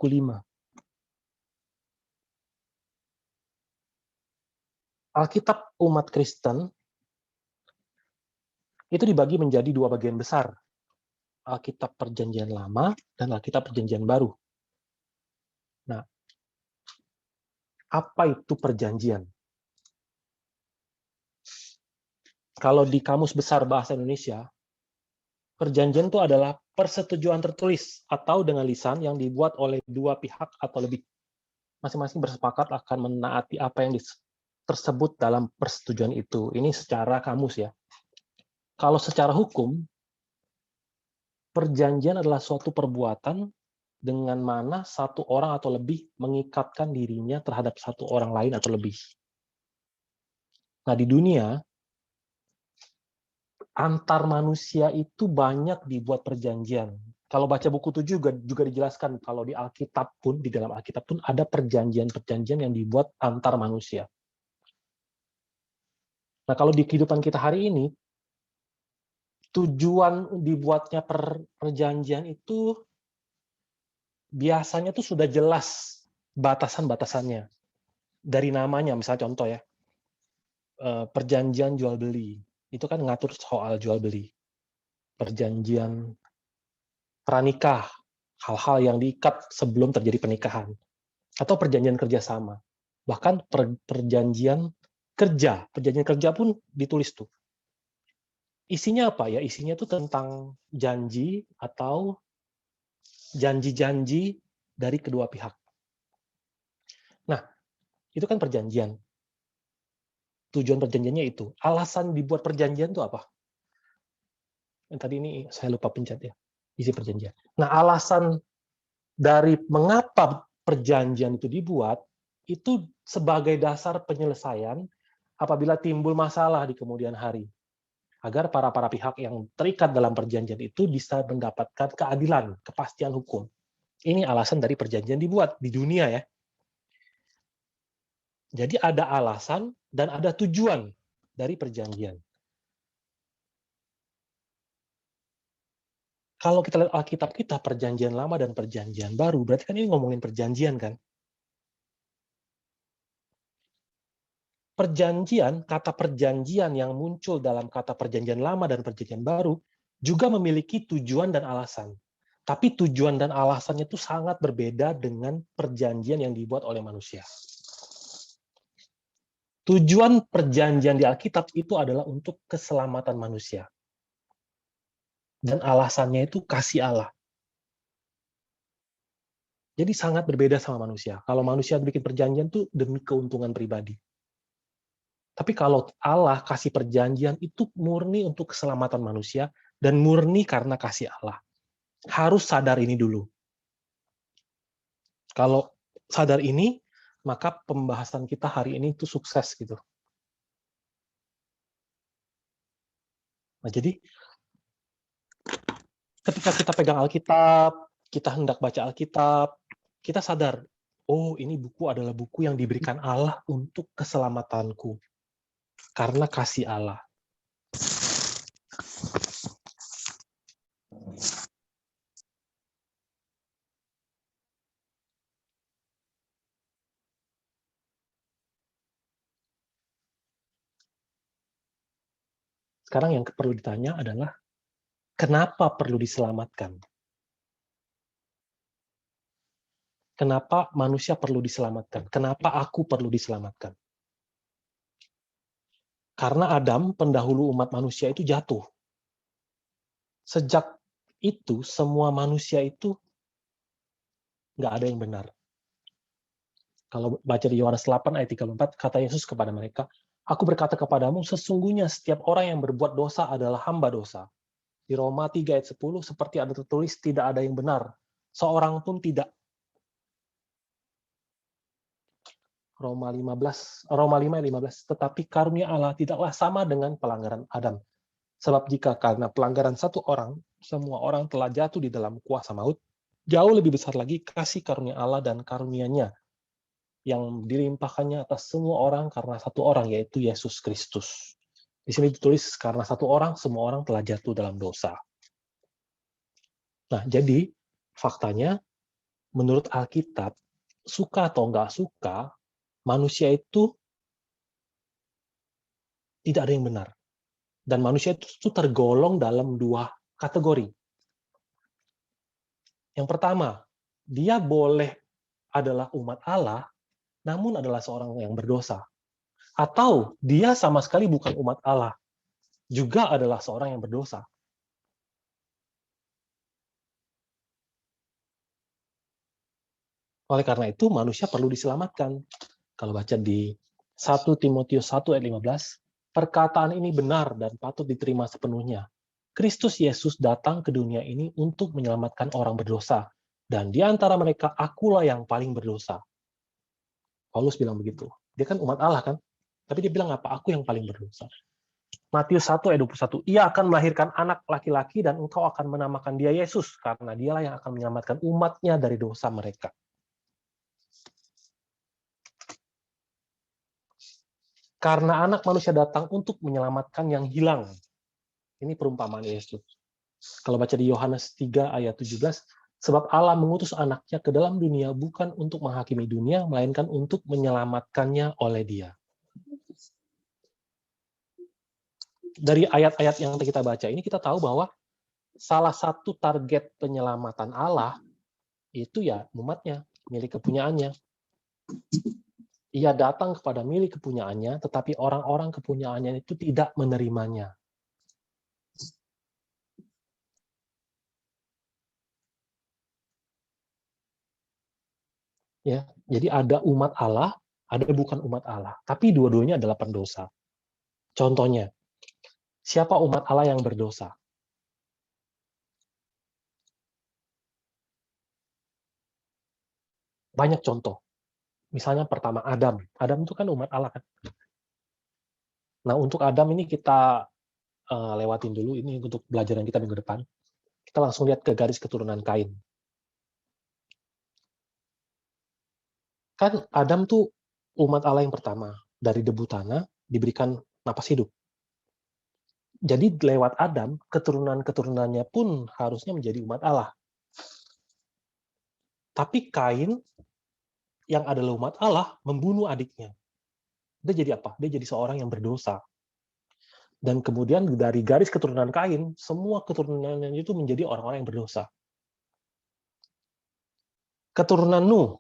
buku 5. Alkitab umat Kristen itu dibagi menjadi 2 bagian besar. Alkitab Perjanjian Lama dan Alkitab Perjanjian Baru. Nah, apa itu perjanjian? Kalau di Kamus Besar Bahasa Indonesia, perjanjian itu adalah persetujuan tertulis atau dengan lisan yang dibuat oleh 2 pihak atau lebih. Masing-masing bersepakat akan menaati apa yang tersebut dalam persetujuan itu. Ini secara kamus ya. Kalau secara hukum, perjanjian adalah suatu perbuatan dengan mana satu orang atau lebih mengikatkan dirinya terhadap satu orang lain atau lebih. Nah, di dunia, antar manusia itu banyak dibuat perjanjian. Kalau baca buku 7 juga dijelaskan, kalau di Alkitab pun, di dalam Alkitab pun ada perjanjian-perjanjian yang dibuat antar manusia. Nah, kalau di kehidupan kita hari ini, tujuan dibuatnya perjanjian itu biasanya tuh sudah jelas batasan-batasannya. Dari namanya, misalnya contoh ya, perjanjian jual beli itu kan ngatur soal jual beli. Perjanjian pranikah, hal-hal yang diikat sebelum terjadi pernikahan, atau perjanjian kerjasama, bahkan perjanjian kerja pun ditulis tuh. Isinya apa ya? Isinya tuh tentang janji atau janji-janji dari kedua pihak. Nah, itu kan perjanjian. Tujuan perjanjiannya itu. Alasan dibuat perjanjian itu apa? Yang tadi ini saya lupa pencet ya, isi perjanjian. Nah, alasan dari mengapa perjanjian itu dibuat, itu sebagai dasar penyelesaian apabila timbul masalah di kemudian hari. Agar para pihak yang terikat dalam perjanjian itu bisa mendapatkan keadilan, kepastian hukum. Ini alasan dari perjanjian dibuat di dunia ya. Jadi ada alasan dan ada tujuan dari perjanjian. Kalau kita lihat Alkitab kita, perjanjian lama dan perjanjian baru, berarti kan ini ngomongin perjanjian kan? Perjanjian, kata perjanjian yang muncul dalam kata perjanjian lama dan perjanjian baru, juga memiliki tujuan dan alasan. Tapi tujuan dan alasannya itu sangat berbeda dengan perjanjian yang dibuat oleh manusia. Tujuan perjanjian di Alkitab itu adalah untuk keselamatan manusia. Dan alasannya itu kasih Allah. Jadi sangat berbeda sama manusia. Kalau manusia bikin perjanjian itu demi keuntungan pribadi. Tapi kalau Allah kasih perjanjian itu murni untuk keselamatan manusia dan murni karena kasih Allah. Harus sadar ini dulu. Kalau sadar ini, maka pembahasan kita hari ini itu sukses gitu. Nah, jadi ketika kita pegang Alkitab, kita hendak baca Alkitab, kita sadar, oh ini buku adalah buku yang diberikan Allah untuk keselamatanku. Karena kasih Allah. Sekarang yang perlu ditanya adalah, kenapa perlu diselamatkan? Kenapa manusia perlu diselamatkan? Kenapa aku perlu diselamatkan? Karena Adam, pendahulu umat manusia itu jatuh. Sejak itu, semua manusia itu nggak ada yang benar. Kalau baca di Yohanes 8 ayat 34, kata Yesus kepada mereka, aku berkata kepadamu, sesungguhnya setiap orang yang berbuat dosa adalah hamba dosa. Di Roma 3 ayat 10, seperti ada tertulis, tidak ada yang benar. Seorang pun tidak. Roma 5 ayat 15, tetapi karunia Allah tidaklah sama dengan pelanggaran Adam. Sebab jika karena pelanggaran satu orang, semua orang telah jatuh di dalam kuasa maut, jauh lebih besar lagi kasih karunia Allah dan karunia-Nya yang dilimpahkannya atas semua orang karena satu orang, yaitu Yesus Kristus. Di sini ditulis, karena satu orang, semua orang telah jatuh dalam dosa. Nah, jadi faktanya, menurut Alkitab, suka atau nggak suka, manusia itu tidak ada yang benar. Dan manusia itu tergolong dalam dua kategori. Yang pertama, dia boleh adalah umat Allah, namun adalah seorang yang berdosa. Atau dia sama sekali bukan umat Allah, juga adalah seorang yang berdosa. Oleh karena itu, manusia perlu diselamatkan. Kalau baca di 1 Timotius 1 ayat 15, perkataan ini benar dan patut diterima sepenuhnya. Kristus Yesus datang ke dunia ini untuk menyelamatkan orang berdosa, dan di antara mereka akulah yang paling berdosa. Paulus bilang begitu. Dia kan umat Allah kan? Tapi dia bilang apa? Aku yang paling berdosa. Matius 1 ayat 21, ia akan melahirkan anak laki-laki dan engkau akan menamakan dia Yesus, karena dialah yang akan menyelamatkan umatnya dari dosa mereka. Karena anak manusia datang untuk menyelamatkan yang hilang. Ini perumpamaan Yesus. Kalau baca di Yohanes 3 ayat 17, sebab Allah mengutus anaknya ke dalam dunia bukan untuk menghakimi dunia, melainkan untuk menyelamatkannya oleh dia. Dari ayat-ayat yang kita baca ini, kita tahu bahwa salah satu target penyelamatan Allah itu ya umatnya, milik kepunyaannya. Ia datang kepada milik kepunyaannya, tetapi orang-orang kepunyaannya itu tidak menerimanya. Ya, jadi ada umat Allah, ada bukan umat Allah, tapi dua-duanya adalah pendosa. Contohnya, siapa umat Allah yang berdosa? Banyak contoh. Misalnya pertama Adam. Adam itu kan umat Allah kan. Nah, untuk Adam ini kita lewatin dulu ini untuk pelajaran kita minggu depan. Kita langsung lihat ke garis keturunan Kain. Kan Adam tuh umat Allah yang pertama. Dari debu tanah diberikan napas hidup. Jadi lewat Adam, keturunan-keturunannya pun harusnya menjadi umat Allah. Tapi Kain yang adalah umat Allah membunuh adiknya. Dia jadi apa? Dia jadi seorang yang berdosa. Dan kemudian dari garis keturunan Kain, semua keturunannya itu menjadi orang-orang yang berdosa. Keturunan Nuh.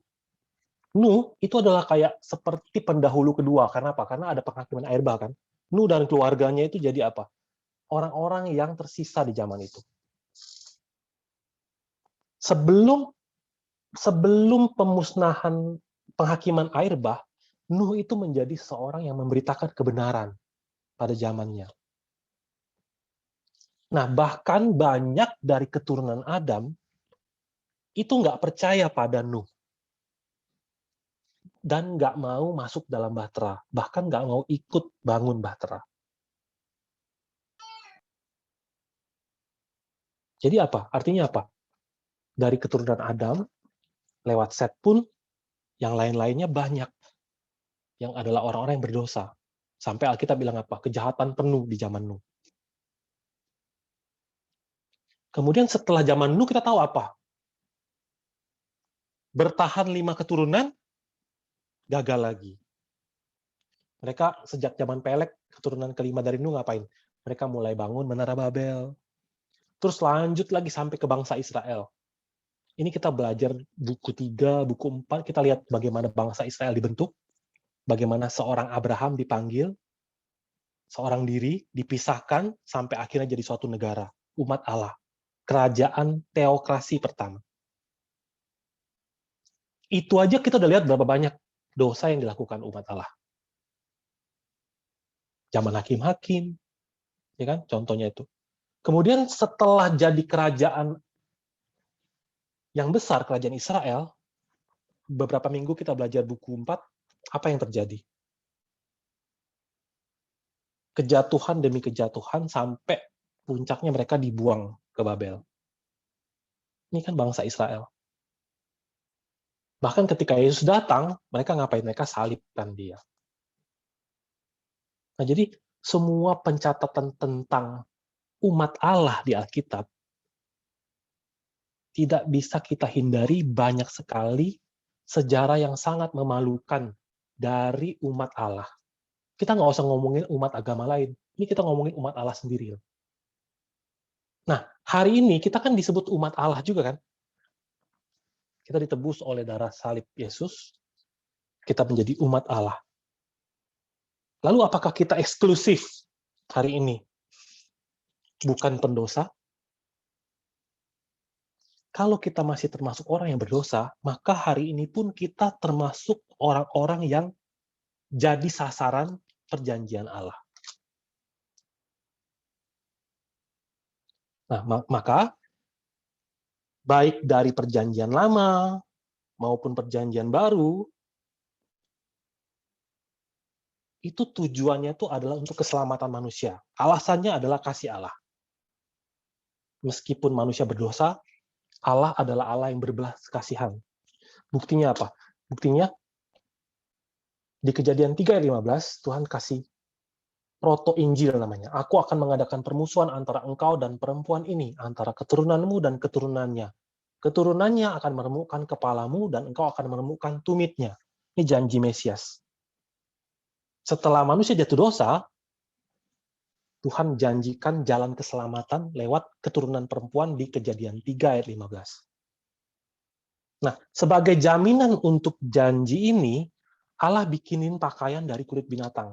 Nuh itu adalah kayak seperti pendahulu kedua. Karena apa? Karena ada penghakiman air bah kan. Nuh dan keluarganya itu jadi apa? Orang-orang yang tersisa di zaman itu. Sebelum pemusnahan penghakiman air bah, Nuh itu menjadi seorang yang memberitakan kebenaran pada zamannya. Nah, bahkan banyak dari keturunan Adam itu nggak percaya pada Nuh. Dan nggak mau masuk dalam bahtera. Bahkan nggak mau ikut bangun bahtera. Jadi apa? Artinya apa? Dari keturunan Adam, lewat Set pun, yang lain-lainnya banyak. Yang adalah orang-orang yang berdosa. Sampai Alkitab bilang apa? Kejahatan penuh di zaman Nuh. Kemudian setelah zaman Nuh kita tahu apa? Bertahan 5 keturunan, gagal lagi. Mereka sejak zaman Pelek, keturunan kelima dari Nuh ngapain? Mereka mulai bangun Menara Babel. Terus lanjut lagi sampai ke bangsa Israel. Ini kita belajar buku 3, buku 4, kita lihat bagaimana bangsa Israel dibentuk, bagaimana seorang Abraham dipanggil, seorang diri dipisahkan sampai akhirnya jadi suatu negara, umat Allah, kerajaan teokrasi pertama. Itu aja kita udah lihat berapa banyak dosa yang dilakukan umat Allah. Zaman hakim-hakim, ya kan? Contohnya itu. Kemudian setelah jadi kerajaan yang besar, kerajaan Israel, beberapa minggu kita belajar buku 4, apa yang terjadi? Kejatuhan demi kejatuhan sampai puncaknya mereka dibuang ke Babel. Ini kan bangsa Israel. Bahkan ketika Yesus datang, mereka ngapain? Mereka salibkan dia. Nah, jadi semua pencatatan tentang umat Allah di Alkitab tidak bisa kita hindari banyak sekali sejarah yang sangat memalukan dari umat Allah. Kita nggak usah ngomongin umat agama lain. Ini kita ngomongin umat Allah sendiri. Nah, hari ini kita kan disebut umat Allah juga kan? Kita ditebus oleh darah salib Yesus, kita menjadi umat Allah. Lalu apakah kita eksklusif hari ini? Bukan pendosa? Kalau kita masih termasuk orang yang berdosa, maka hari ini pun kita termasuk orang-orang yang jadi sasaran perjanjian Allah. Nah, maka baik dari perjanjian lama maupun perjanjian baru, itu tujuannya itu adalah untuk keselamatan manusia. Alasannya adalah kasih Allah. Meskipun manusia berdosa, Allah adalah Allah yang berbelas kasihan. Buktinya apa? Buktinya di Kejadian 3 ayat 15, Tuhan kasih proto-injil namanya. Aku akan mengadakan permusuhan antara engkau dan perempuan ini, antara keturunanmu dan keturunannya. Keturunannya akan meremukkan kepalamu dan engkau akan meremukkan tumitnya. Ini janji Mesias. Setelah manusia jatuh dosa, Tuhan janjikan jalan keselamatan lewat keturunan perempuan di Kejadian 3 ayat 15. Nah, sebagai jaminan untuk janji ini, Allah bikinin pakaian dari kulit binatang.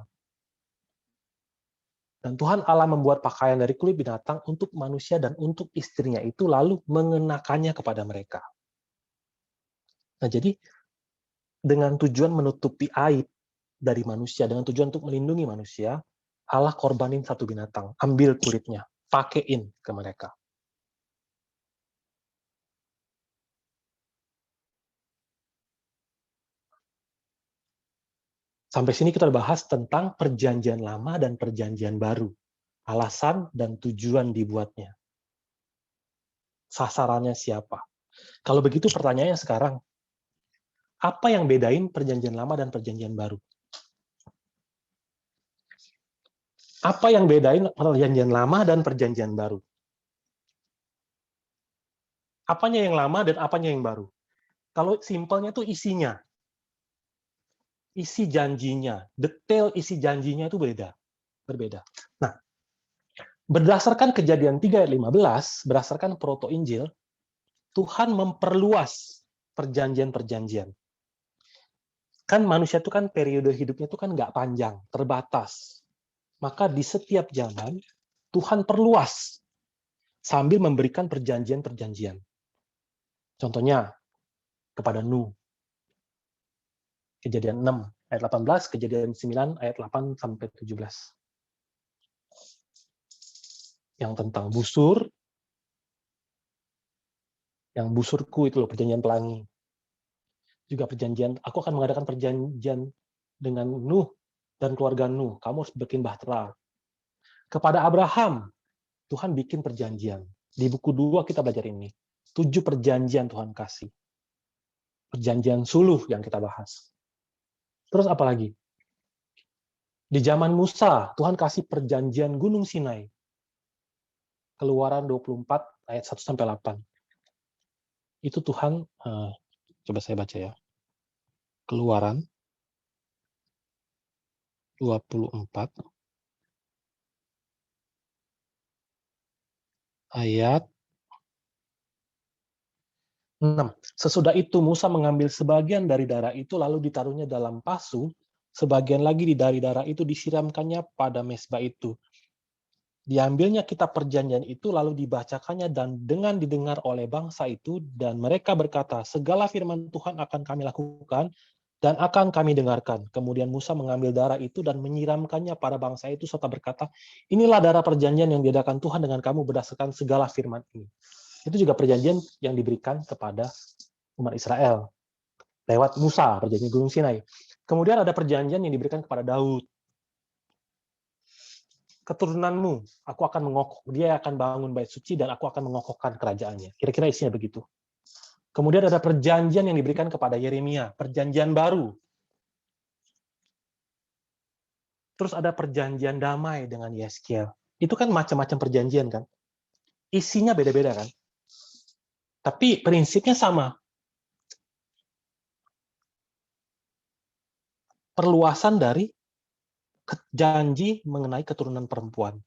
Dan Tuhan Allah membuat pakaian dari kulit binatang untuk manusia dan untuk istrinya itu lalu mengenakannya kepada mereka. Nah, jadi dengan tujuan menutupi aib dari manusia, dengan tujuan untuk melindungi manusia, Allah korbanin satu binatang, ambil kulitnya, pakein ke mereka. Sampai sini kita bahas tentang perjanjian lama dan perjanjian baru. Alasan dan tujuan dibuatnya. Sasarannya siapa? Kalau begitu pertanyaannya sekarang, apa yang bedain perjanjian lama dan perjanjian baru? Apa yang bedain perjanjian lama dan perjanjian baru? Apanya yang lama dan apanya yang baru? Kalau simpelnya itu isinya. Isi janjinya, detail isi janjinya itu berbeda. Nah, berdasarkan Kejadian 3 ayat 15, berdasarkan proto-injil, Tuhan memperluas perjanjian-perjanjian. Kan manusia itu kan periode hidupnya itu kan nggak panjang, terbatas. Maka di setiap zaman, Tuhan perluas sambil memberikan perjanjian-perjanjian. Contohnya, kepada Nuh. Kejadian 6 ayat 18, Kejadian 9 ayat 8 sampai 17. Yang tentang busur, yang busurku itu loh, perjanjian pelangi. Juga perjanjian, aku akan mengadakan perjanjian dengan Nuh dan keluarga Nuh. Kamu harus bikin bahtera. Kepada Abraham, Tuhan bikin perjanjian. Di buku 2 kita belajar ini. 7 perjanjian Tuhan kasih. Perjanjian suluh yang kita bahas. Terus apa lagi? Di zaman Musa, Tuhan kasih perjanjian Gunung Sinai. Keluaran 24 ayat 1 sampai 8. Itu Tuhan, coba saya baca ya. Keluaran 24 ayat 6. Sesudah itu Musa mengambil sebagian dari darah itu lalu ditaruhnya dalam pasu, sebagian lagi dari darah itu disiramkannya pada mezbah itu. Diambilnya kitab perjanjian itu lalu dibacakannya dan dengan didengar oleh bangsa itu dan mereka berkata, segala firman Tuhan akan kami lakukan dan akan kami dengarkan. Kemudian Musa mengambil darah itu dan menyiramkannya pada bangsa itu serta berkata, inilah darah perjanjian yang diadakan Tuhan dengan kamu berdasarkan segala firman ini. Itu juga perjanjian yang diberikan kepada umat Israel lewat Musa, perjanjian Gunung Sinai. Kemudian ada perjanjian yang diberikan kepada Daud. Keturunanmu, aku akan dia akan bangun bait suci dan aku akan mengokohkan kerajaannya. Kira-kira isinya begitu. Kemudian ada perjanjian yang diberikan kepada Yeremia, perjanjian baru. Terus ada perjanjian damai dengan Yeskiel. Itu kan macam-macam perjanjian kan. Isinya beda-beda kan. Tapi prinsipnya sama. Perluasan dari janji mengenai keturunan perempuan.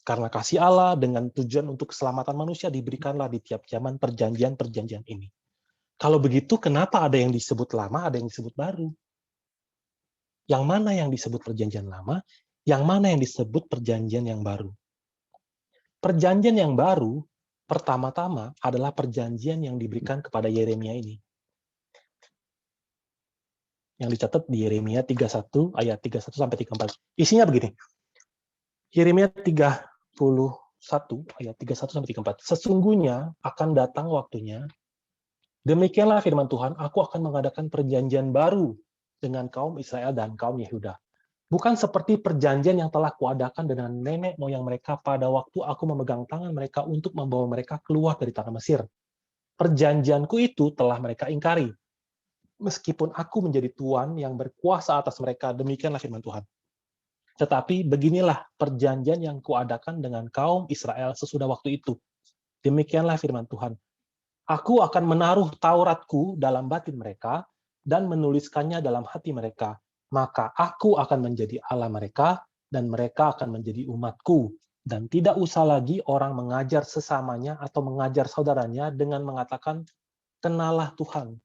Karena kasih Allah dengan tujuan untuk keselamatan manusia diberikanlah di tiap zaman perjanjian-perjanjian ini. Kalau begitu, kenapa ada yang disebut lama, ada yang disebut baru? Yang mana yang disebut perjanjian lama, yang mana yang disebut perjanjian yang baru? Perjanjian yang baru, pertama-tama adalah perjanjian yang diberikan kepada Yeremia ini. Yang dicatat di Yeremia 31 ayat 31 sampai 34. Isinya begini. Yeremia 31 ayat 31 sampai 34. Sesungguhnya akan datang waktunya, demikianlah firman Tuhan, aku akan mengadakan perjanjian baru dengan kaum Israel dan kaum Yehuda. Bukan seperti perjanjian yang telah kuadakan dengan nenek moyang mereka pada waktu aku memegang tangan mereka untuk membawa mereka keluar dari tanah Mesir. Perjanjianku itu telah mereka ingkari. Meskipun aku menjadi Tuhan yang berkuasa atas mereka, demikianlah firman Tuhan. Tetapi beginilah perjanjian yang kuadakan dengan kaum Israel sesudah waktu itu. Demikianlah firman Tuhan. Aku akan menaruh Tauratku dalam batin mereka dan menuliskannya dalam hati mereka. Maka aku akan menjadi Allah mereka dan mereka akan menjadi umatku. Dan tidak usah lagi orang mengajar sesamanya atau mengajar saudaranya dengan mengatakan, kenalah Tuhan.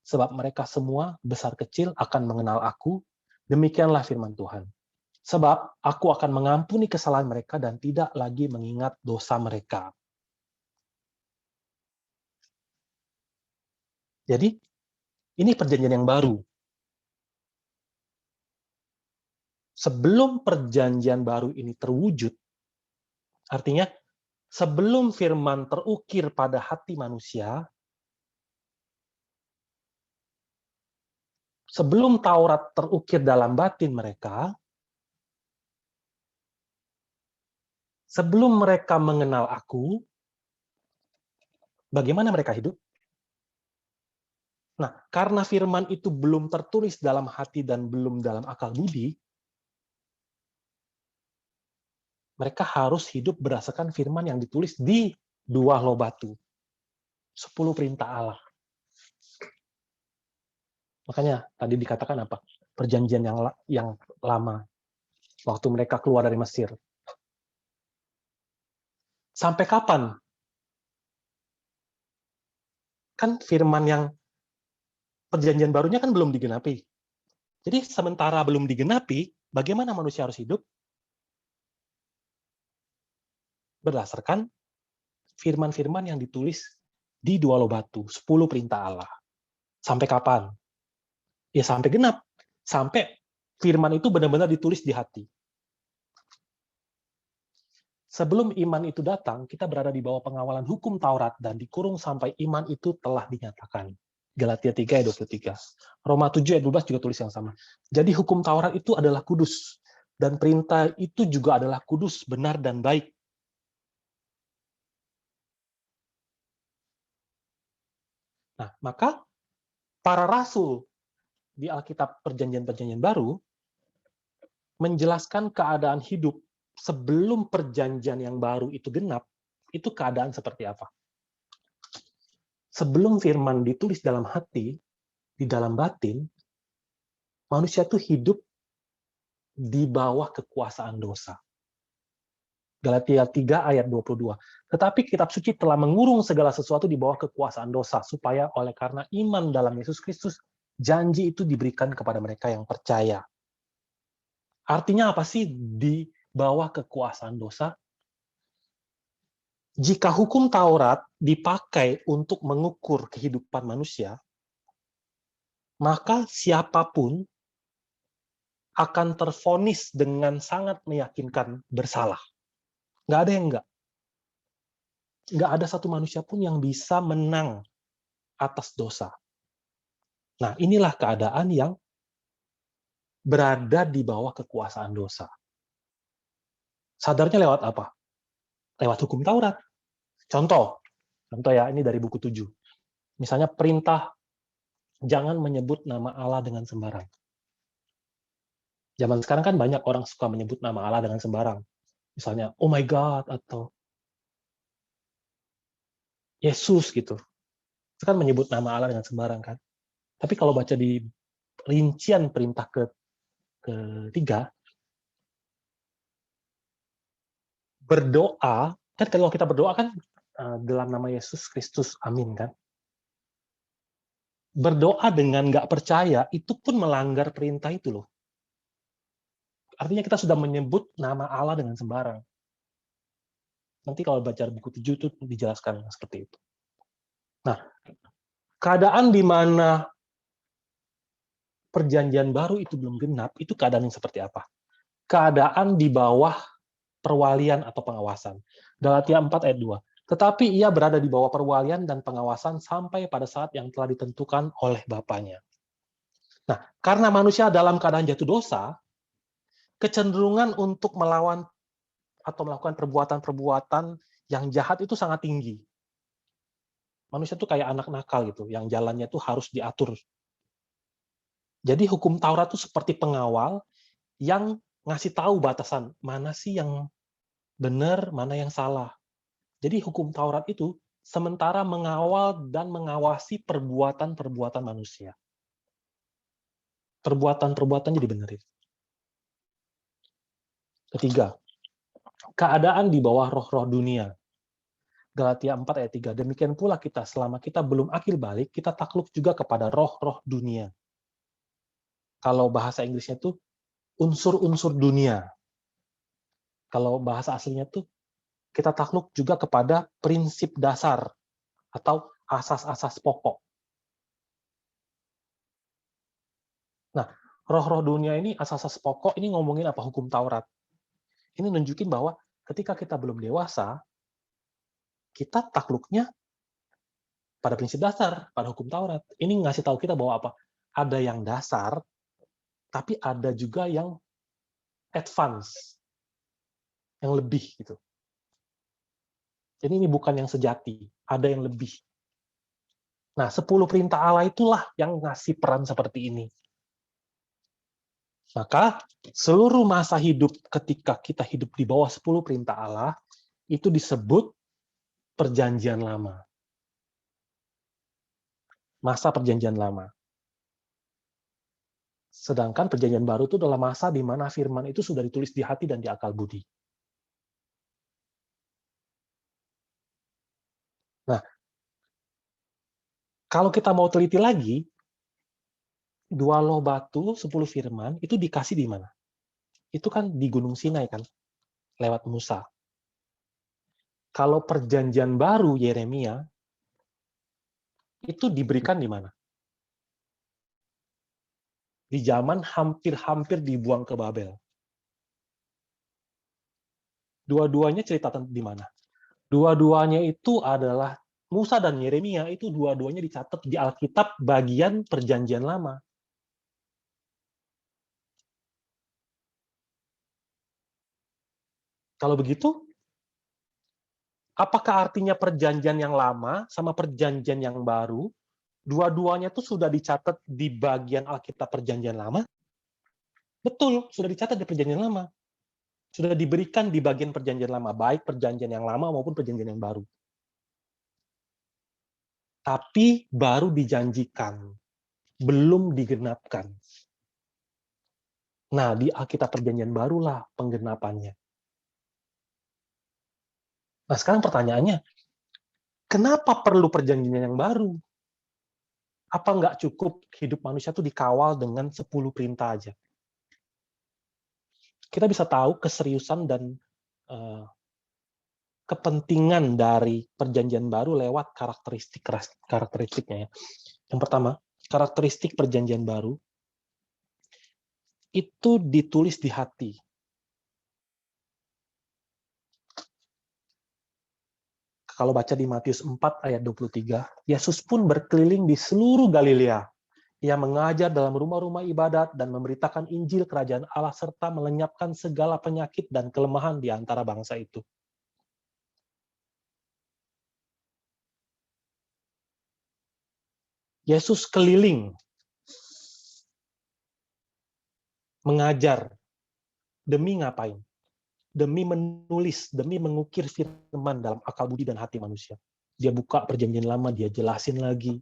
Sebab mereka semua besar kecil akan mengenal aku. Demikianlah firman Tuhan. Sebab aku akan mengampuni kesalahan mereka dan tidak lagi mengingat dosa mereka. Jadi, ini perjanjian yang baru. Sebelum perjanjian baru ini terwujud, artinya sebelum firman terukir pada hati manusia, sebelum Taurat terukir dalam batin mereka, sebelum mereka mengenal aku, bagaimana mereka hidup? Nah, karena firman itu belum tertulis dalam hati dan belum dalam akal budi, mereka harus hidup berdasarkan firman yang ditulis di 2 loh batu. 10 perintah Allah. Makanya tadi dikatakan apa? Perjanjian yang lama. Waktu mereka keluar dari Mesir. Sampai kapan? Kan firman yang perjanjian barunya kan belum digenapi. Jadi sementara belum digenapi, bagaimana manusia harus hidup? Berdasarkan firman-firman yang ditulis di 2 loh batu, 10 perintah Allah. Sampai kapan? Ya sampai genap. Sampai firman itu benar-benar ditulis di hati. Sebelum iman itu datang, kita berada di bawah pengawalan hukum Taurat dan dikurung sampai iman itu telah dinyatakan. Galatia 3 ayat 23. Roma 7 ayat 12 juga tulis yang sama. Jadi hukum Taurat itu adalah kudus. Dan perintah itu juga adalah kudus, benar, dan baik. Nah, maka para rasul di Alkitab Perjanjian-Perjanjian Baru menjelaskan keadaan hidup sebelum perjanjian yang baru itu genap, itu keadaan seperti apa. Sebelum firman ditulis dalam hati, di dalam batin, manusia itu hidup di bawah kekuasaan dosa. Galatia 3 ayat 22. Tetapi kitab suci telah mengurung segala sesuatu di bawah kekuasaan dosa, supaya oleh karena iman dalam Yesus Kristus, janji itu diberikan kepada mereka yang percaya. Artinya apa sih di bawah kekuasaan dosa? Jika hukum Taurat dipakai untuk mengukur kehidupan manusia, maka siapapun akan tervonis dengan sangat meyakinkan bersalah. Nggak ada yang nggak. Nggak ada satu manusia pun yang bisa menang atas dosa. Nah, inilah keadaan yang berada di bawah kekuasaan dosa. Sadarnya lewat apa? Lewat hukum Taurat. Contoh ya, ini dari buku 7. Misalnya perintah jangan menyebut nama Allah dengan sembarang. Zaman sekarang kan banyak orang suka menyebut nama Allah dengan sembarang. Misalnya, oh my God, atau Yesus gitu. Itu kan menyebut nama Allah dengan sembarang kan. Tapi kalau baca di rincian perintah ketiga, berdoa, kan kalau kita berdoa kan dalam nama Yesus Kristus, amin kan. Berdoa dengan nggak percaya, itu pun melanggar perintah itu loh. Artinya kita sudah menyebut nama Allah dengan sembarang. Nanti kalau baca buku 7 itu dijelaskan seperti itu. Nah, keadaan di mana perjanjian baru itu belum genap, itu keadaan yang seperti apa? Keadaan di bawah perwalian atau pengawasan. Galatia 4 ayat 2. Tetapi ia berada di bawah perwalian dan pengawasan sampai pada saat yang telah ditentukan oleh Bapaknya. Nah, karena manusia dalam keadaan jatuh dosa, kecenderungan untuk melawan atau melakukan perbuatan-perbuatan yang jahat itu sangat tinggi. Manusia tuh kayak anak nakal gitu, yang jalannya tuh harus diatur. Jadi hukum Taurat itu seperti pengawal yang ngasih tahu batasan mana sih yang benar, mana yang salah. Jadi hukum Taurat itu sementara mengawal dan mengawasi perbuatan-perbuatan manusia. Perbuatan-perbuatan jadi benerin. Ketiga, keadaan di bawah roh-roh dunia. Galatia 4 ayat 3. Demikian pula kita, selama kita belum akil balik, kita takluk juga kepada roh-roh dunia. Kalau bahasa Inggrisnya itu unsur-unsur dunia. Kalau bahasa aslinya tuh kita takluk juga kepada prinsip dasar atau asas-asas pokok. Nah, roh-roh dunia ini, asas-asas pokok ini ngomongin apa? Hukum Taurat. Ini nunjukin bahwa ketika kita belum dewasa, kita takluknya pada prinsip dasar, pada hukum Taurat. Ini ngasih tahu kita bahwa apa? Ada yang dasar, tapi ada juga yang advance, yang lebih gitu. Jadi ini bukan yang sejati, ada yang lebih. Nah, 10 perintah Allah itulah yang ngasih peran seperti ini. Maka seluruh masa hidup ketika kita hidup di bawah 10 perintah Allah, itu disebut perjanjian lama. Masa perjanjian lama. Sedangkan perjanjian baru itu adalah masa di mana firman itu sudah ditulis di hati dan di akal budi. Nah, kalau kita mau teliti lagi, 2 loh batu, 10 firman, itu dikasih di mana? Itu kan di Gunung Sinai kan, lewat Musa. Kalau perjanjian baru Yeremia, itu diberikan di mana? Di zaman hampir-hampir dibuang ke Babel. Dua-duanya cerita di mana? Dua-duanya itu adalah Musa dan Yeremia, itu dua-duanya dicatat di Alkitab bagian perjanjian lama. Kalau begitu, apakah artinya perjanjian yang lama sama perjanjian yang baru, dua-duanya tuh sudah dicatat di bagian Alkitab perjanjian lama? Betul, sudah dicatat di perjanjian lama. Sudah diberikan di bagian perjanjian lama, baik perjanjian yang lama maupun perjanjian yang baru. Tapi baru dijanjikan, belum digenapkan. Nah, di Alkitab perjanjian barulah penggenapannya. Nah, sekarang pertanyaannya, kenapa perlu perjanjian yang baru? Apa nggak cukup hidup manusia itu dikawal dengan 10 perintah aja? Kita bisa tahu keseriusan dan kepentingan dari perjanjian baru lewat karakteristiknya ya. Yang pertama, karakteristik perjanjian baru itu ditulis di hati. Kalau baca di Matius 4 ayat 23, Yesus pun berkeliling di seluruh Galilea. Ia mengajar dalam rumah-rumah ibadat dan memberitakan Injil Kerajaan Allah serta melenyapkan segala penyakit dan kelemahan di antara bangsa itu. Yesus keliling mengajar. Demi ngapain? Demi menulis, demi mengukir firman dalam akal budi dan hati manusia. Dia buka perjanjian lama, dia jelasin lagi.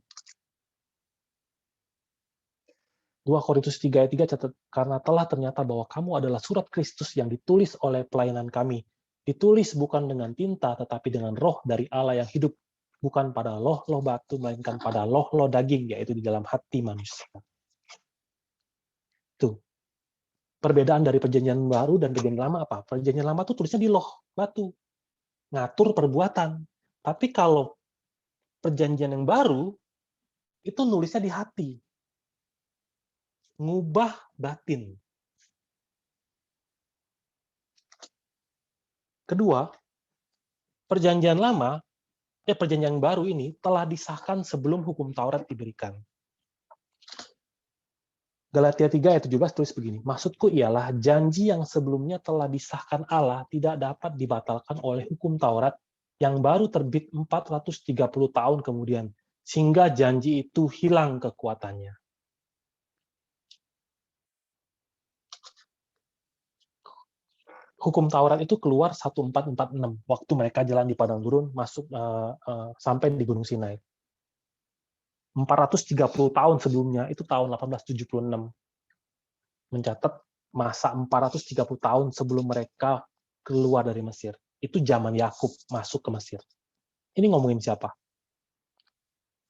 2 Korintus 3 ayat 3 catat, karena telah ternyata bahwa kamu adalah surat Kristus yang ditulis oleh pelayanan kami. Ditulis bukan dengan tinta, tetapi dengan roh dari Allah yang hidup. Bukan pada loh-loh batu, melainkan pada loh-loh daging, yaitu di dalam hati manusia. Tuh. Perbedaan dari perjanjian baru dan perjanjian lama apa? Perjanjian lama tuh tulisnya di loh batu. Ngatur perbuatan. Tapi kalau perjanjian yang baru, itu nulisnya di hati. Ngubah batin. Kedua, perjanjian baru ini telah disahkan sebelum hukum Taurat diberikan. Galatia 3 ayat 17 tulis begini, maksudku ialah janji yang sebelumnya telah disahkan Allah tidak dapat dibatalkan oleh hukum Taurat yang baru terbit 430 tahun kemudian, sehingga janji itu hilang kekuatannya. Hukum Taurat itu keluar 1446 waktu mereka jalan di padang gurun masuk sampai di Gunung Sinai. 430 tahun sebelumnya itu tahun 1876 mencatat masa 430 tahun sebelum mereka keluar dari Mesir. Itu zaman Yakub masuk ke Mesir. Ini ngomongin siapa?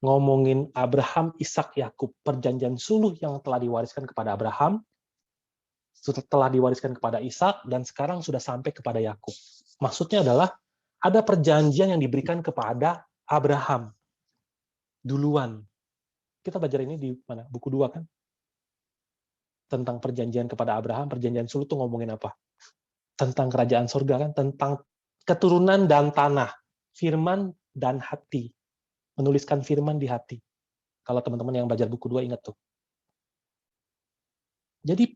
Ngomongin Abraham, Ishak, Yakub, perjanjian suluh yang telah diwariskan kepada Abraham, telah diwariskan kepada Ishak, dan sekarang sudah sampai kepada Yakub. Maksudnya adalah ada perjanjian yang diberikan kepada Abraham duluan. Kita belajar ini di mana? Buku 2 kan? Tentang perjanjian kepada Abraham, perjanjian suluh itu ngomongin apa? Tentang kerajaan surga kan? Tentang keturunan dan tanah, firman dan hati. Menuliskan firman di hati. Kalau teman-teman yang belajar buku 2 ingat tuh. Jadi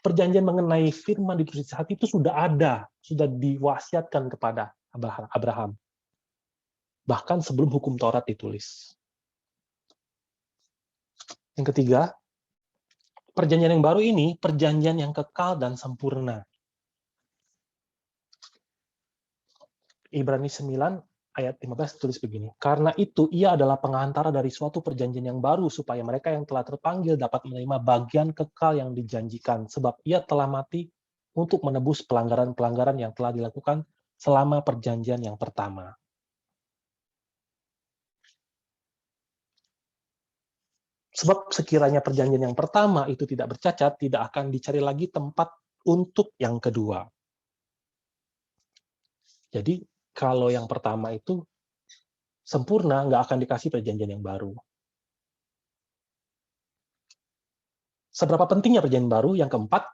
perjanjian mengenai firman ditulis di hati itu sudah ada, sudah diwasiatkan kepada Abraham. Bahkan sebelum hukum Taurat ditulis. Yang ketiga, perjanjian yang baru ini perjanjian yang kekal dan sempurna. Ibrani 9 ayat 15 tulis begini, karena itu ia adalah pengantara dari suatu perjanjian yang baru supaya mereka yang telah terpanggil dapat menerima bagian kekal yang dijanjikan, sebab ia telah mati untuk menebus pelanggaran-pelanggaran yang telah dilakukan selama perjanjian yang pertama. Sebab sekiranya perjanjian yang pertama itu tidak bercacat, tidak akan dicari lagi tempat untuk yang kedua. Jadi kalau yang pertama itu sempurna, nggak akan dikasih perjanjian yang baru. Seberapa pentingnya perjanjian baru? Yang keempat,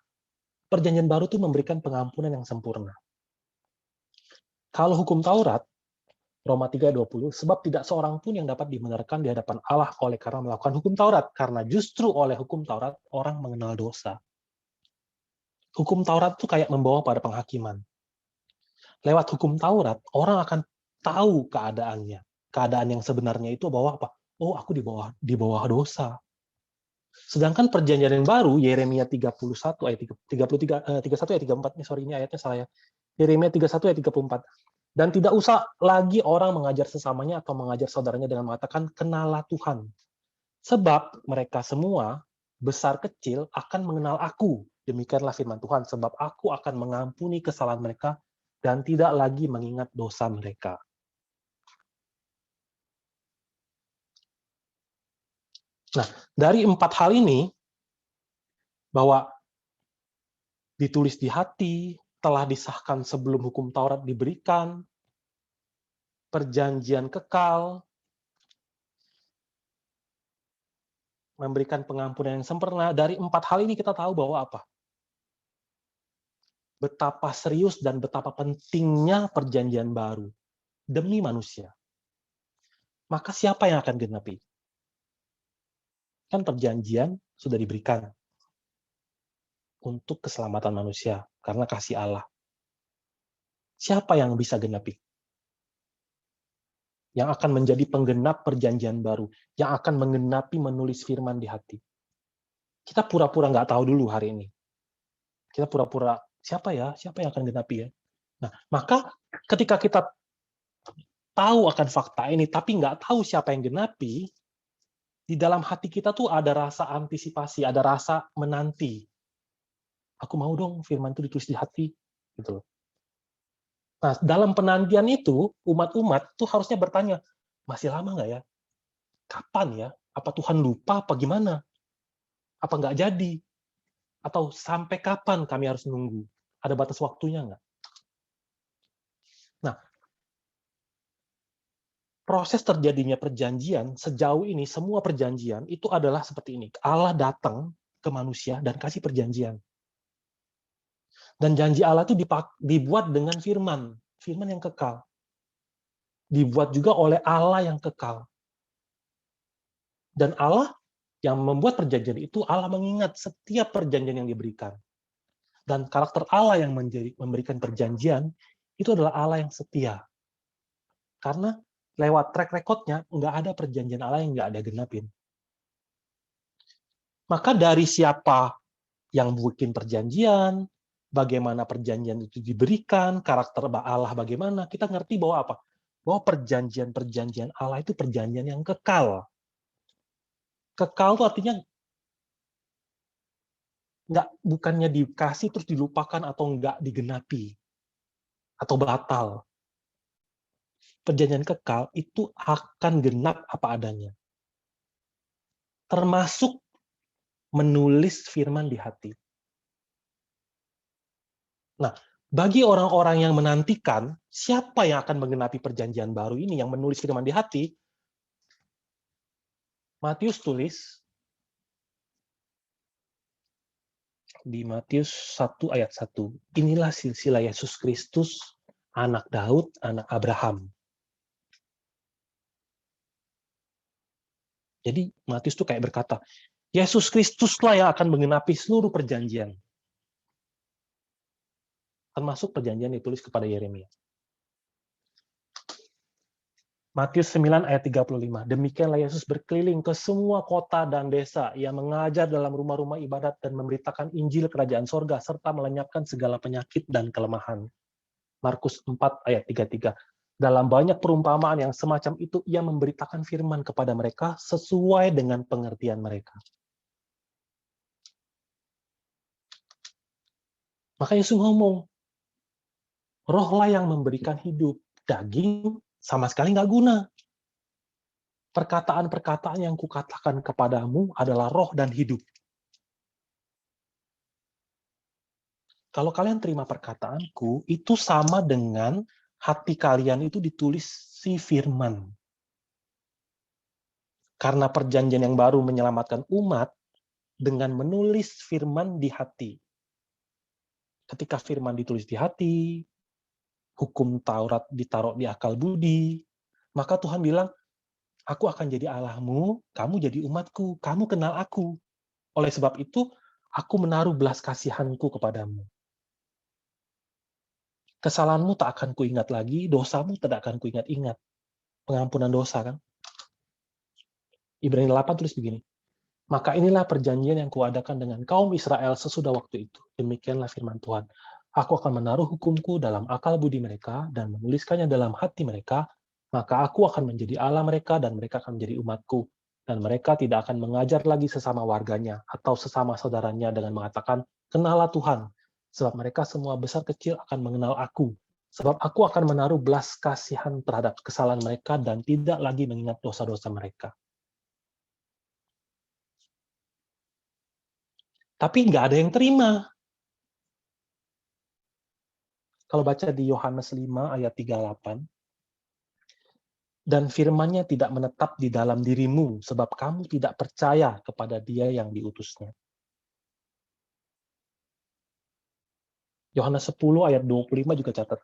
perjanjian baru itu memberikan pengampunan yang sempurna. Kalau hukum Taurat, Roma 3:20, sebab tidak seorang pun yang dapat dibenarkan di hadapan Allah oleh karena melakukan hukum Taurat, karena justru oleh hukum Taurat orang mengenal dosa. Hukum Taurat itu kayak membawa pada penghakiman. Lewat hukum Taurat, orang akan tahu keadaannya. Keadaan yang sebenarnya itu bahwa apa? Oh, aku di bawah dosa. Sedangkan perjanjian yang baru, Yeremia 31 ayat 31 ayat 34, ini ayatnya salah ya. Yeremia 31 ayat 34. Dan tidak usah lagi orang mengajar sesamanya atau mengajar saudaranya dengan mengatakan, kenalah Tuhan. Sebab mereka semua, besar kecil, akan mengenal aku. Demikianlah firman Tuhan, sebab aku akan mengampuni kesalahan mereka dan tidak lagi mengingat dosa mereka. Nah, dari 4 hal ini, bahwa ditulis di hati, telah disahkan sebelum hukum Taurat diberikan, perjanjian kekal, memberikan pengampunan yang sempurna. Dari 4 hal ini kita tahu bahwa apa? Betapa serius dan betapa pentingnya perjanjian baru demi manusia. Maka siapa yang akan genapi? Kan perjanjian sudah diberikan untuk keselamatan manusia karena kasih Allah. Siapa yang bisa genapi? Yang akan menjadi penggenap perjanjian baru, yang akan menggenapi menulis firman di hati. Kita pura-pura nggak tahu dulu hari ini. Kita pura-pura, siapa yang akan genapi ya? Nah, maka ketika kita tahu akan fakta ini, tapi nggak tahu siapa yang genapi, di dalam hati kita tuh ada rasa antisipasi, ada rasa menanti. Aku mau dong firman itu ditulis di hati, gitu loh. Nah, dalam penantian itu, umat-umat tuh harusnya bertanya, masih lama nggak ya? Kapan ya? Apa Tuhan lupa, apa gimana? Apa nggak jadi? Atau sampai kapan kami harus nunggu? Ada batas waktunya nggak? Nah, proses terjadinya perjanjian, sejauh ini semua perjanjian itu adalah seperti ini. Allah datang ke manusia dan kasih perjanjian. Dan janji Allah itu dibuat dengan firman. Firman yang kekal. Dibuat juga oleh Allah yang kekal. Dan Allah yang membuat perjanjian itu, Allah mengingat setiap perjanjian yang diberikan. Dan karakter Allah yang memberikan perjanjian, itu adalah Allah yang setia. Karena lewat track record-nya, nggak ada perjanjian Allah yang nggak ada genapin. Maka dari siapa yang bikin perjanjian, bagaimana perjanjian itu diberikan, karakter Allah bagaimana, kita ngerti bahwa apa? Bahwa perjanjian-perjanjian Allah itu perjanjian yang kekal. Kekal itu artinya bukannya dikasih terus dilupakan atau nggak digenapi, atau batal. Perjanjian kekal itu akan genap apa adanya. Termasuk menulis firman di hati. Nah, bagi orang-orang yang menantikan, siapa yang akan menggenapi perjanjian baru ini, yang menulis firman di hati, Matius tulis, di Matius 1 ayat 1, inilah silsilah Yesus Kristus, anak Daud, anak Abraham. Jadi Matius tuh kayak berkata, Yesus Kristuslah yang akan menggenapi seluruh perjanjian. Termasuk perjanjian ditulis kepada Yeremia. Matius 9 ayat 35. Demikianlah Yesus berkeliling ke semua kota dan desa. Ia mengajar dalam rumah-rumah ibadat dan memberitakan Injil kerajaan sorga serta melenyapkan segala penyakit dan kelemahan. Markus 4 ayat 33. Dalam banyak perumpamaan yang semacam itu, ia memberitakan firman kepada mereka sesuai dengan pengertian mereka. Maka Yesus ngomong, rohlah yang memberikan hidup, daging sama sekali nggak guna. Perkataan-perkataan yang kukatakan kepadamu adalah roh dan hidup. Kalau kalian terima perkataanku, itu sama dengan hati kalian itu ditulis si firman. Karena perjanjian yang baru menyelamatkan umat dengan menulis firman di hati. Ketika firman ditulis di hati, hukum Taurat ditaruh di akal budi, maka Tuhan bilang, aku akan jadi Allahmu, kamu jadi umatku, kamu kenal aku. Oleh sebab itu, aku menaruh belas kasihanku kepadamu. Kesalahanmu tak akan kuingat lagi, dosamu tidak akan kuingat-ingat. Pengampunan dosa, kan? Ibrani 8 tulis begini, maka inilah perjanjian yang kuadakan dengan kaum Israel sesudah waktu itu. Demikianlah firman Tuhan. Aku akan menaruh hukumku dalam akal budi mereka dan menuliskannya dalam hati mereka, maka aku akan menjadi Allah mereka dan mereka akan menjadi umatku. Dan mereka tidak akan mengajar lagi sesama warganya atau sesama saudaranya dengan mengatakan, kenalah Tuhan, sebab mereka semua besar kecil akan mengenal aku. Sebab aku akan menaruh belas kasihan terhadap kesalahan mereka dan tidak lagi mengingat dosa-dosa mereka. Tapi nggak ada yang terima. Kalau baca di Yohanes 5 ayat 38, dan firman-Nya tidak menetap di dalam dirimu, sebab kamu tidak percaya kepada Dia yang diutusnya. Yohanes 10 ayat 25 juga catat.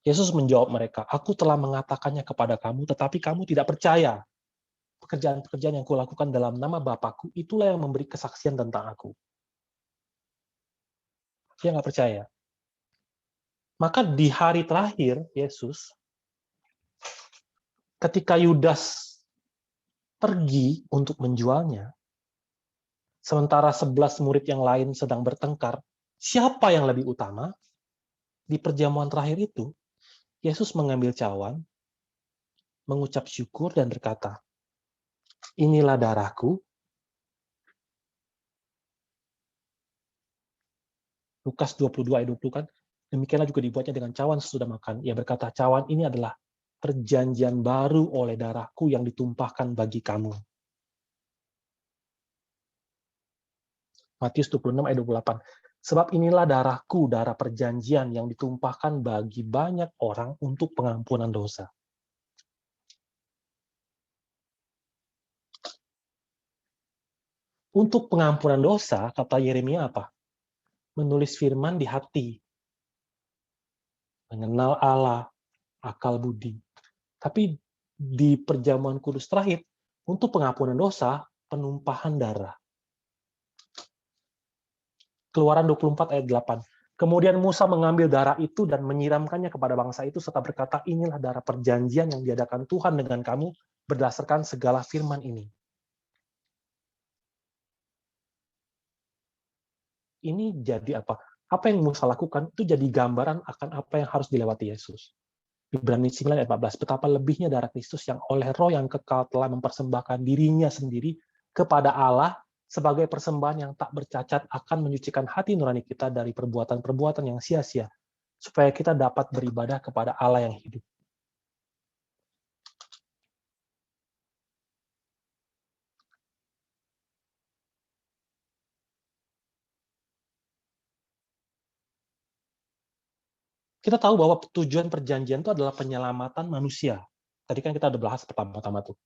Yesus menjawab mereka, aku telah mengatakannya kepada kamu, tetapi kamu tidak percaya. Pekerjaan-pekerjaan yang kulakukan dalam nama Bapakku, itulah yang memberi kesaksian tentang aku. Dia nggak percaya. Maka di hari terakhir, Yesus, ketika Yudas pergi untuk menjualnya, sementara 11 murid yang lain sedang bertengkar, siapa yang lebih utama? Di perjamuan terakhir itu, Yesus mengambil cawan, mengucap syukur dan berkata, inilah darahku. Lukas 22 ayat 20 kan, demikianlah juga dibuatnya dengan cawan sesudah makan. Ia berkata, cawan ini adalah perjanjian baru oleh darahku yang ditumpahkan bagi kamu. Matius 26 ayat 28. Sebab inilah darahku, darah perjanjian yang ditumpahkan bagi banyak orang untuk pengampunan dosa. Untuk pengampunan dosa, kata Yeremia apa? Menulis firman di hati. Mengenal Allah, akal budi. Tapi di perjamuan kudus terakhir, untuk pengampunan dosa, penumpahan darah. Keluaran 24 ayat 8. Kemudian Musa mengambil darah itu dan menyiramkannya kepada bangsa itu serta berkata, inilah darah perjanjian yang diadakan Tuhan dengan kamu berdasarkan segala firman ini. Ini jadi apa? Apa yang Musa lakukan itu jadi gambaran akan apa yang harus dilewati Yesus. Ibrani 9 ayat 14. Betapa lebihnya darah Kristus yang oleh roh yang kekal telah mempersembahkan dirinya sendiri kepada Allah sebagai persembahan yang tak bercacat akan menyucikan hati nurani kita dari perbuatan-perbuatan yang sia-sia, supaya kita dapat beribadah kepada Allah yang hidup. Kita tahu bahwa tujuan perjanjian itu adalah penyelamatan manusia. Tadi kan kita udah bahas pertama-tama tuh.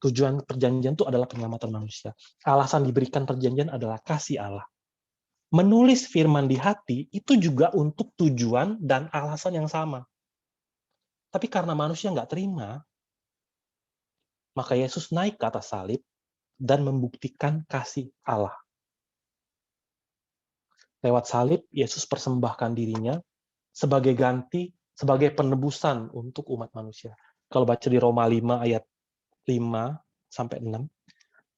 Tujuan perjanjian itu adalah penyelamatan manusia. Alasan diberikan perjanjian adalah kasih Allah. Menulis firman di hati itu juga untuk tujuan dan alasan yang sama. Tapi karena manusia nggak terima, maka Yesus naik ke atas salib dan membuktikan kasih Allah. Lewat salib, Yesus persembahkan dirinya sebagai ganti, sebagai penebusan untuk umat manusia. Kalau baca di Roma 5 ayat 5 sampai 6,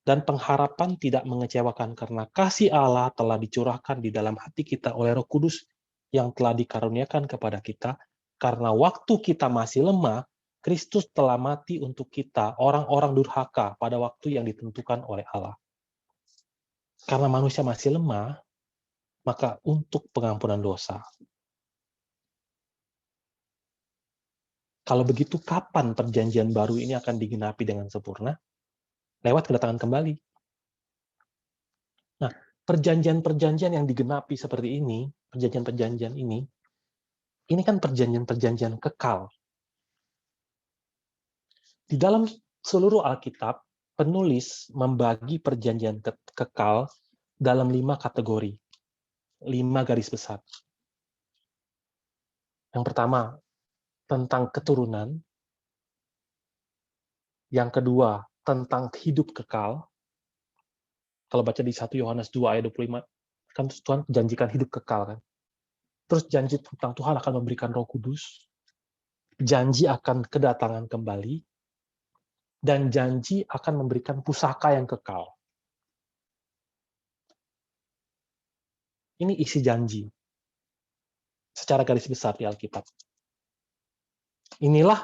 dan pengharapan tidak mengecewakan karena kasih Allah telah dicurahkan di dalam hati kita oleh Roh Kudus yang telah dikaruniakan kepada kita, karena waktu kita masih lemah, Kristus telah mati untuk kita, orang-orang durhaka, pada waktu yang ditentukan oleh Allah. Karena manusia masih lemah, maka untuk pengampunan dosa. Kalau begitu, kapan perjanjian baru ini akan digenapi dengan sempurna? Lewat kedatangan kembali. Nah, perjanjian-perjanjian yang digenapi seperti ini, perjanjian-perjanjian ini kan perjanjian-perjanjian kekal. Di dalam seluruh Alkitab, penulis membagi perjanjian kekal dalam 5 kategori, 5 garis besar. Yang pertama, tentang keturunan. Yang kedua, tentang hidup kekal. Kalau baca di 1 Yohanes 2 ayat 25, kan Tuhan janjikan hidup kekal kan. Terus janji tentang Tuhan akan memberikan Roh Kudus, janji akan kedatangan kembali, dan janji akan memberikan pusaka yang kekal. Ini isi janji secara garis besar di Alkitab. Inilah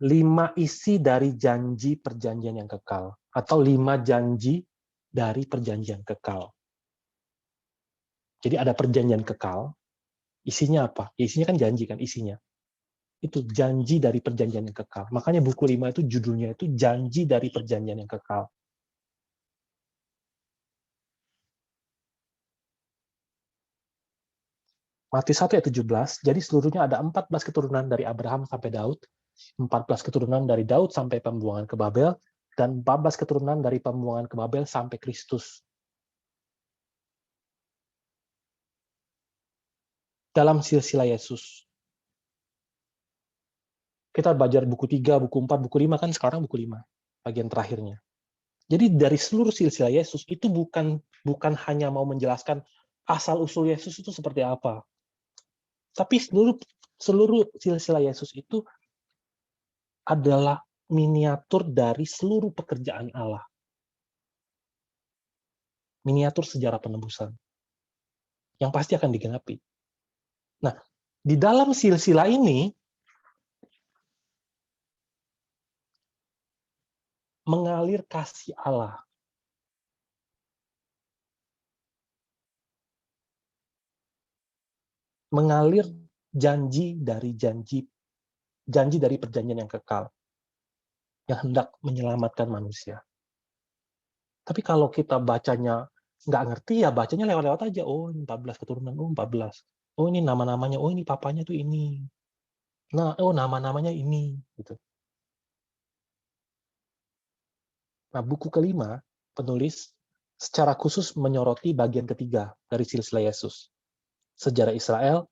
5 isi dari janji perjanjian yang kekal, atau 5 janji dari perjanjian kekal. Jadi ada perjanjian kekal, isinya apa? Isinya kan janji kan, isinya. Itu janji dari perjanjian yang kekal. Makanya buku 5 itu judulnya itu janji dari perjanjian yang kekal. Matius 1 ayat 17, jadi seluruhnya ada 14 keturunan dari Abraham sampai Daud, 14 keturunan dari Daud sampai pembuangan ke Babel, dan 14 keturunan dari pembuangan ke Babel sampai Kristus. Dalam silsilah Yesus. Kita belajar buku 3, buku 4, buku 5, kan sekarang buku 5, bagian terakhirnya. Jadi dari seluruh silsilah Yesus, itu bukan hanya mau menjelaskan asal-usul Yesus itu seperti apa. Tapi seluruh silsilah Yesus itu adalah miniatur dari seluruh pekerjaan Allah. Miniatur sejarah penebusan. Yang pasti akan digenapi. Nah, di dalam silsilah ini, mengalir kasih Allah. Mengalir janji dari perjanjian yang kekal, yang hendak menyelamatkan manusia. Tapi kalau kita bacanya nggak ngerti, ya bacanya lewat-lewat aja. Oh, ini 14 keturunan, oh 14. Oh, ini nama-namanya, oh ini papanya tuh ini. Nah, oh nama-namanya ini. Gitu. Nah, buku kelima, penulis secara khusus menyoroti bagian ketiga dari silsilah Yesus. Sejarah Israel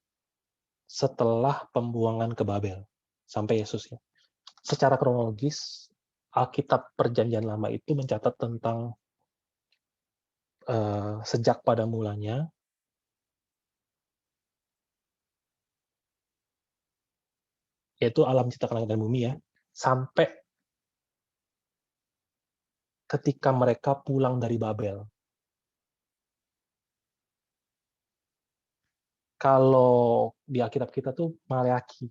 setelah pembuangan ke Babel. Sampai Yesus ya. Secara kronologis, Alkitab Perjanjian Lama itu mencatat tentang sejak pada mulanya, yaitu alam ciptakan langit dan bumi ya, sampai ketika mereka pulang dari Babel. Kalau di Alkitab kita tuh Maleaki,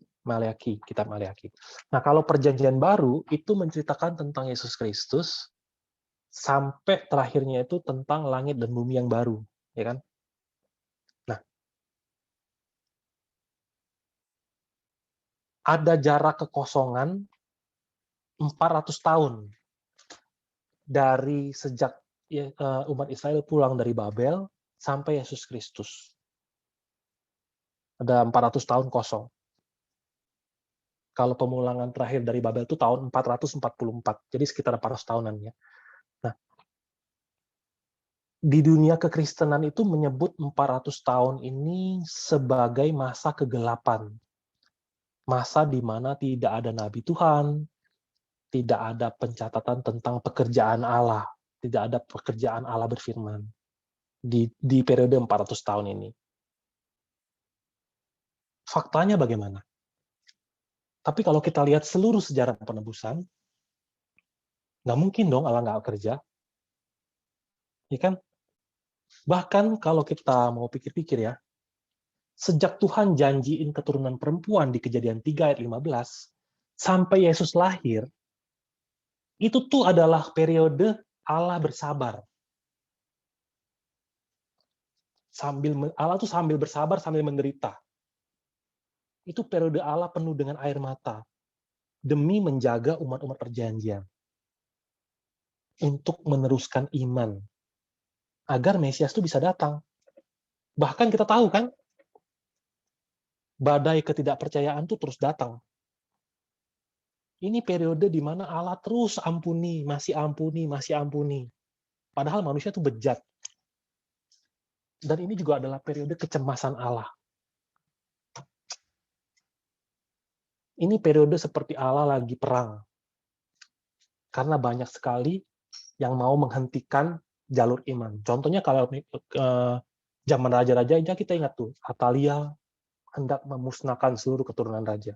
kitab Maleaki. Nah, kalau Perjanjian Baru itu menceritakan tentang Yesus Kristus sampai terakhirnya itu tentang langit dan bumi yang baru, ya kan? Nah, ada jarak kekosongan 400 tahun dari sejak umat Israel pulang dari Babel sampai Yesus Kristus. Ada 400 tahun kosong. Kalau pemulangan terakhir dari Babel itu tahun 444, jadi sekitar 400 tahunan ya. Nah, di dunia kekristenan itu menyebut 400 tahun ini sebagai masa kegelapan. Masa di mana tidak ada nabi Tuhan, tidak ada pencatatan tentang pekerjaan Allah, tidak ada pekerjaan Allah berfirman di periode 400 tahun ini. Faktanya bagaimana? Tapi kalau kita lihat seluruh sejarah penebusan, nggak mungkin dong Allah nggak kerja. Ya kan? Bahkan kalau kita mau pikir-pikir ya, sejak Tuhan janjiin keturunan perempuan di Kejadian 3 ayat 15, sampai Yesus lahir, itu tuh adalah periode Allah bersabar. Allah tuh sambil bersabar, sambil menderita. Itu periode Allah penuh dengan air mata, demi menjaga umat-umat perjanjian. Untuk meneruskan iman. Agar Mesias itu bisa datang. Bahkan kita tahu kan, badai ketidakpercayaan itu terus datang. Ini periode di mana Allah terus ampuni, masih ampuni, masih ampuni. Padahal manusia itu bejat. Dan ini juga adalah periode kecemasan Allah. Ini periode seperti Allah lagi perang. Karena banyak sekali yang mau menghentikan jalur iman. Contohnya kalau zaman raja-raja, kita ingat tuh, Atalia hendak memusnahkan seluruh keturunan raja.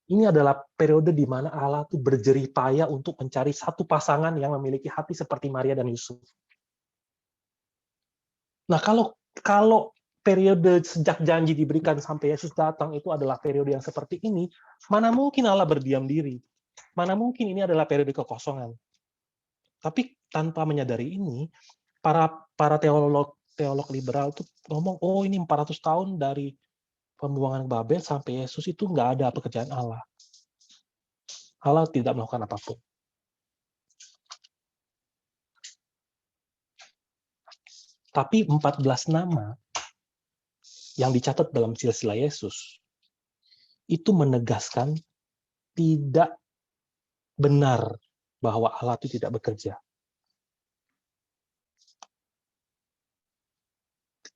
Ini adalah periode di mana Allah tuh berjerih payah untuk mencari satu pasangan yang memiliki hati seperti Maria dan Yusuf. Nah, kalau periode sejak janji diberikan sampai Yesus datang itu adalah periode yang seperti ini, mana mungkin Allah berdiam diri? Mana mungkin ini adalah periode kekosongan? Tapi tanpa menyadari ini, para teolog liberal tuh ngomong, oh ini 400 tahun dari pembuangan Babel sampai Yesus itu nggak ada pekerjaan Allah. Allah tidak melakukan apapun. Tapi 14 nama yang dicatat dalam silsilah Yesus itu menegaskan tidak benar bahwa Allah itu tidak bekerja.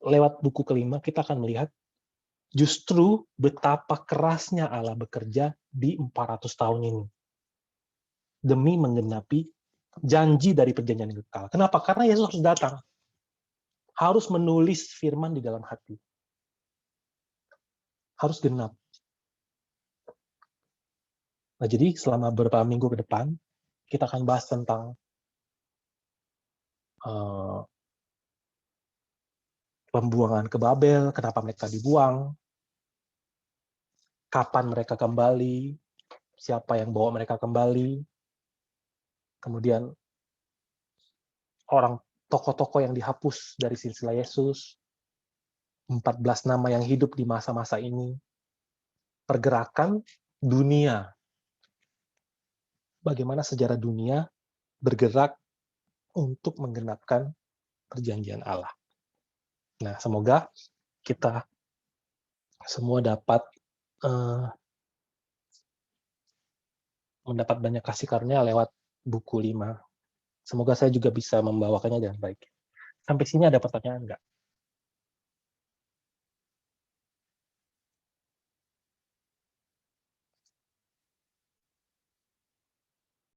Lewat buku kelima kita akan melihat justru betapa kerasnya Allah bekerja di 400 tahun ini. Demi menggenapi janji dari perjanjian yang kekal. Kenapa? Karena Yesus harus datang. Harus menulis firman di dalam hati. Harus genap. Nah, jadi selama beberapa minggu ke depan, kita akan bahas tentang pembuangan ke Babel, kenapa mereka dibuang, kapan mereka kembali, siapa yang bawa mereka kembali, kemudian orang tokoh-tokoh yang dihapus dari silsilah Yesus, 14 nama yang hidup di masa-masa ini, pergerakan dunia, bagaimana sejarah dunia bergerak untuk menggenapkan perjanjian Allah. Nah, semoga kita semua dapat mendapat banyak kasih karunia lewat buku 5. Semoga saya juga bisa membawakannya dengan baik. Sampai sini ada pertanyaan nggak?